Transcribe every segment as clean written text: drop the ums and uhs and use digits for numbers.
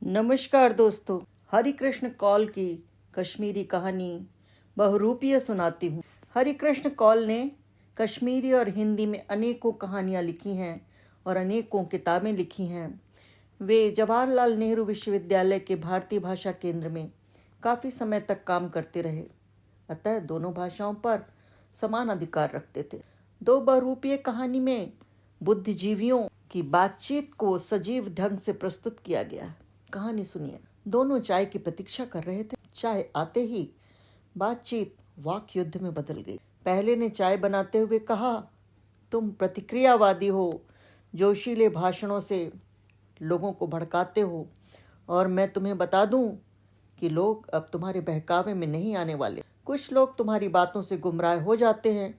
नमस्कार दोस्तों। हरि कृष्ण कौल की कश्मीरी कहानी बहुरूपीय सुनाती हूँ। हरि कृष्ण कौल ने कश्मीरी और हिंदी में अनेकों कहानियाँ लिखी हैं और अनेकों किताबें लिखी हैं। वे जवाहरलाल नेहरू विश्वविद्यालय के भारतीय भाषा केंद्र में काफ़ी समय तक काम करते रहे, अतः दोनों भाषाओं पर समान अधिकार रखते थे। दो बहुरूपीय कहानी में बुद्धिजीवियों की बातचीत को सजीव ढंग से प्रस्तुत किया गया है। कहानी सुनिए। दोनों चाय की प्रतीक्षा कर रहे थे। चाय आते ही बातचीत वाक युद्ध में बदल गई। पहले ने चाय बनाते हुए कहा, तुम प्रतिक्रियावादी हो, जोशीले भाषणों से लोगों को भड़काते हो, और मैं तुम्हें बता दूं कि लोग अब तुम्हारे बहकावे में नहीं आने वाले। कुछ लोग तुम्हारी बातों से गुमराह हो जाते हैं।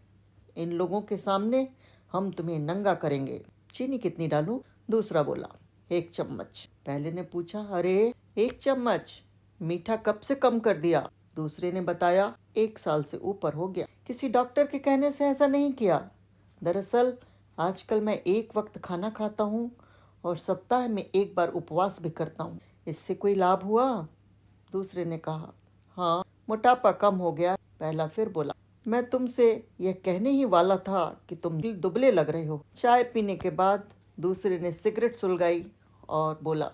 इन लोगों के सामने हम तुम्हें नंगा करेंगे। चीनी कितनी डालूं? दूसरा बोला, 1 चम्मच। पहले ने पूछा, अरे 1 चम्मच? मीठा कब से कम कर दिया? दूसरे ने बताया, 1 साल से ऊपर हो गया। किसी डॉक्टर के कहने से ऐसा नहीं किया। दरअसल आजकल मैं एक वक्त खाना खाता हूँ और सप्ताह में 1 बार उपवास भी करता हूँ। इससे कोई लाभ हुआ? दूसरे ने कहा, हाँ, मोटापा कम हो गया। पहला फिर बोला, मैं तुमसे यह कहने ही वाला था कि तुम दुबले लग रहे हो। चाय पीने के बाद दूसरे ने सिगरेट सुलगाई और बोला,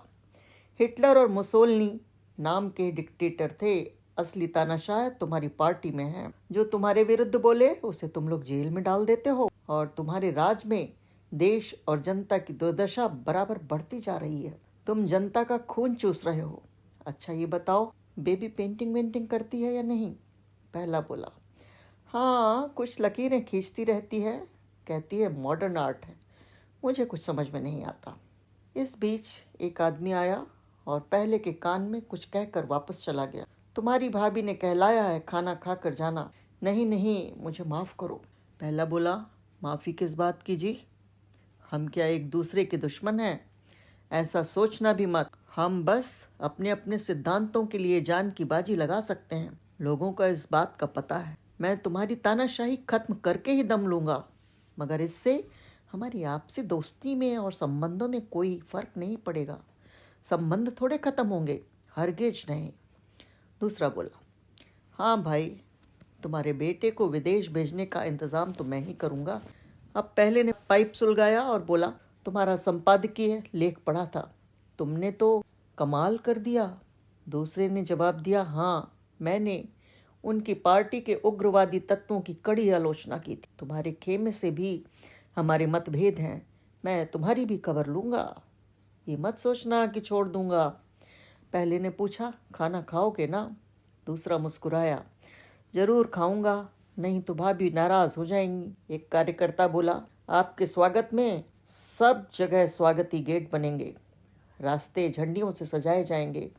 हिटलर और मुसोलिनी नाम के डिक्टेटर थे। असली तानाशाह तुम्हारी पार्टी में है। जो तुम्हारे विरुद्ध बोले उसे तुम लोग जेल में डाल देते हो, और तुम्हारे राज में देश और जनता की दुर्दशा बराबर बढ़ती जा रही है। तुम जनता का खून चूस रहे हो। अच्छा ये बताओ, बेबी पेंटिंग वेंटिंग करती है या नहीं? पहला बोला, हाँ, कुछ लकीरें खींचती रहती है, कहती है मॉडर्न आर्ट है। मुझे कुछ समझ में नहीं आता। इस बीच एक आदमी आया और पहले के कान में कुछ कहकर वापस चला गया। तुम्हारी भाभी ने कहलाया है खाना खाकर जाना। नहीं नहीं, मुझे माफ़ करो। पहला बोला, माफ़ी किस बात की जी? हम क्या एक दूसरे के दुश्मन हैं? ऐसा सोचना भी मत। हम बस अपने अपने सिद्धांतों के लिए जान की बाजी लगा सकते हैं। लोगों का इस बात का पता है। मैं तुम्हारी तानाशाही खत्म करके ही दम लूंगा, मगर इससे हमारी आपसी दोस्ती में और संबंधों में कोई फर्क नहीं पड़ेगा। संबंध थोड़े खत्म होंगे, हरगिज नहीं। दूसरा बोला, हाँ भाई, तुम्हारे बेटे को विदेश भेजने का इंतज़ाम तो मैं ही करूँगा। अब पहले ने पाइप सुलगाया और बोला, तुम्हारा संपादकीय लेख पढ़ा था, तुमने तो कमाल कर दिया। दूसरे ने जवाब दिया, हाँ, मैंने उनकी पार्टी के उग्रवादी तत्वों की कड़ी आलोचना की थी। तुम्हारे खेमे से भी हमारे मतभेद हैं। मैं तुम्हारी भी खबर लूँगा, ये मत सोचना कि छोड़ दूँगा। पहले ने पूछा, खाना खाओगे ना? दूसरा मुस्कुराया, जरूर खाऊंगा, नहीं तो भाभी नाराज हो जाएंगी। एक कार्यकर्ता बोला, आपके स्वागत में सब जगह स्वागती गेट बनेंगे, रास्ते झंडियों से सजाए जाएंगे,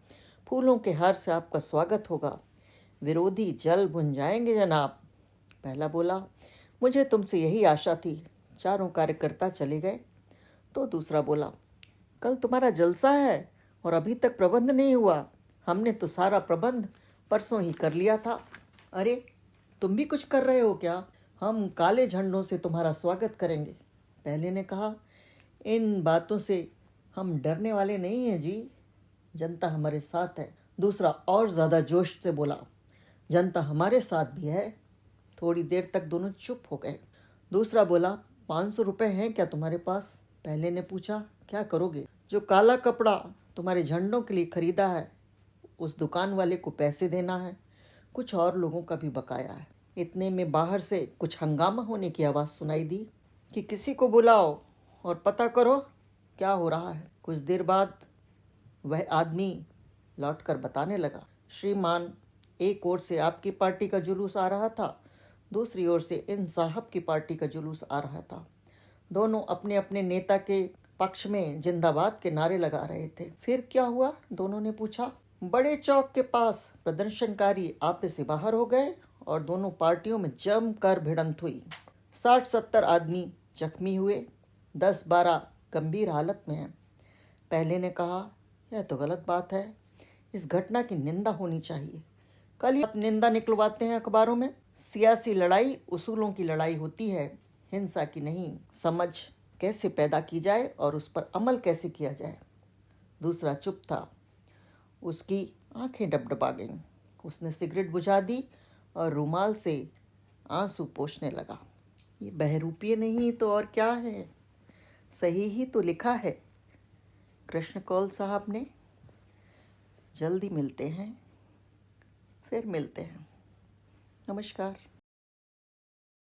फूलों के हार से आपका स्वागत होगा, विरोधी जल भुन जाएंगे जनाब। पहला बोला, मुझे तुमसे यही आशा थी। चारों कार्यकर्ता चले गए तो दूसरा बोला, कल तुम्हारा जलसा है और अभी तक प्रबंध नहीं हुआ। हमने तो सारा प्रबंध परसों ही कर लिया था। अरे, तुम भी कुछ कर रहे हो क्या? हम काले झंडों से तुम्हारा स्वागत करेंगे। पहले ने कहा, इन बातों से हम डरने वाले नहीं हैं जी, जनता हमारे साथ है। दूसरा और ज़्यादा जोश से बोला, जनता हमारे साथ भी है। थोड़ी देर तक दोनों चुप हो गए। दूसरा बोला, 500 रुपये हैं क्या तुम्हारे पास? पहले ने पूछा, क्या करोगे? जो काला कपड़ा तुम्हारे झंडों के लिए खरीदा है उस दुकान वाले को पैसे देना है। कुछ और लोगों का भी बकाया है। इतने में बाहर से कुछ हंगामा होने की आवाज़ सुनाई दी कि किसी को बुलाओ और पता करो क्या हो रहा है। कुछ देर बाद वह आदमी लौटकर बताने लगा, श्रीमान, एक ओर से आपकी पार्टी का जुलूस आ रहा था, दूसरी ओर से इन साहब की पार्टी का जुलूस आ रहा था। दोनों अपने अपने नेता के पक्ष में जिंदाबाद के नारे लगा रहे थे। फिर क्या हुआ? दोनों ने पूछा। बड़े चौक के पास प्रदर्शनकारी आपे से बाहर हो गए और दोनों पार्टियों में जमकर भिड़ंत हुई। 60-70 आदमी जख्मी हुए, 10-12 गंभीर हालत में हैं। पहले ने कहा, यह तो गलत बात है, इस घटना की निंदा होनी चाहिए। कल ही निंदा निकलवाते हैं अखबारों में। सियासी लड़ाई उसूलों की लड़ाई होती है, हिंसा की नहीं। समझ कैसे पैदा की जाए और उस पर अमल कैसे किया जाए। दूसरा चुप था। उसकी आंखें डबडबा गईं। उसने सिगरेट बुझा दी और रुमाल से आंसू पोंछने लगा। ये बहरूपिये नहीं तो और क्या है, सही ही तो लिखा है कृष्ण कौल साहब ने। जल्दी मिलते हैं, फिर मिलते हैं। नमस्कार।